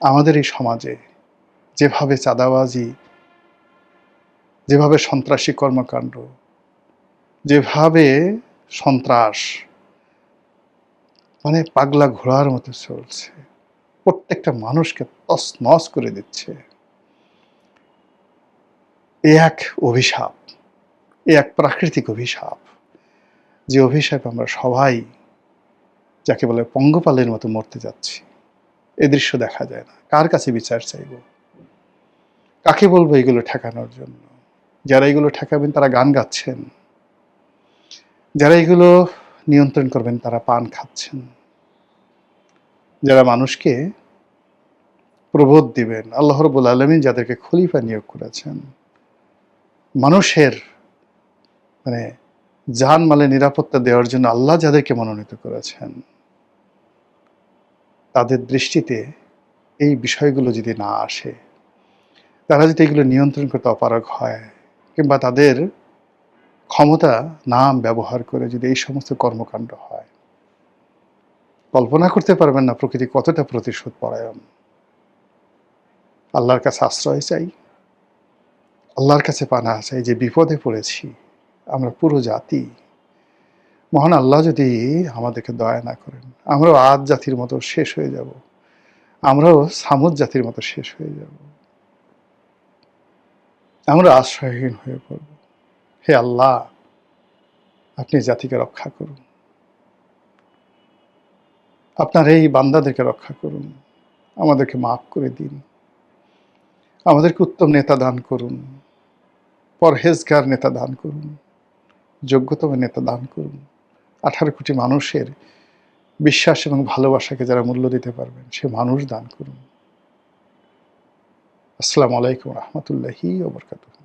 আমাদের এই সমাজে যেভাবে চাঁদাবাজি, যেভাবে সন্ত্রাসী কর্মকাণ্ড, যেভাবে সন্ত্রাস মানে পাগলা ঘোড়ার মতো চলছে, প্রত্যেকটা মানুষকে তছনছ করে দিচ্ছে। এ এক অভিশাপ, এ এক প্রাকৃতিক অভিশাপ। যে অভিশাপে আমরা সবাই যাকে বলে পঙ্গপালের মতো মরতে যাচ্ছি। এ দৃশ্য দেখা যায় না। কার কাছে বিচার চাইব? কাকে বলবো এগুলো ঠেকানোর জন্য? যারা এগুলো ঠেকাবেন তারা গান গাচ্ছেন। যারা এগুলো নিয়ন্ত্রণ করবেন তারা পান খাচ্ছেন। যারা মানুষকে প্রবোধ দিবেন, আল্লাহ রাব্বুল আলামিন যাদেরকে খলিফা নিয়োগ করেছেন, মানুষের মানে জানমালের নিরাপত্তা দেওয়ার জন্য আল্লাহ যাদেরকে মনোনীত করেছেন, তাদের দৃষ্টিতে এই বিষয়গুলো যদি না আসে, তারা যদি এগুলো নিয়ন্ত্রণ করতে অপারগ হয়, কিংবা তাদের ক্ষমতা নাম ব্যবহার করে যদি এই সমস্ত কর্মকাণ্ড হয়, কল্পনা করতে পারবেন না প্রকৃতি কতটা প্রতিশোধ পরায়ণ। আল্লাহর কাছে আশ্রয় চাই, আল্লাহর কাছে পানা চাই যে বিপদে পড়েছি আমরা পুরো জাতি। মহান আল্লাহ যদি আমাদেরকে দয়া না করেন, আমরাও আদ জাতির মতো শেষ হয়ে যাব, আমরাও সামুদ জাতির মতো শেষ হয়ে যাব, আমরা আশ্রয়হীন হয়ে পড়ব। হে আল্লাহ, আপনি জাতিকে রক্ষা করুন, আপনার এই বান্দাদেরকে রক্ষা করুন, আমাদেরকে মাফ করে দিন, আমাদেরকে উত্তম নেতা দান করুন, পরহেজগার নেতা দান করুন, যোগ্যতম নেতা দান করুন। 18 কোটি মানুষের বিশ্বাস এবং ভালোবাসাকে যারা মূল্য দিতে পারবেন সে মানুষ দান করুন। আসসালামু আলাইকুম রহমতুল্লাহি ওয়া বারাকাতুহু।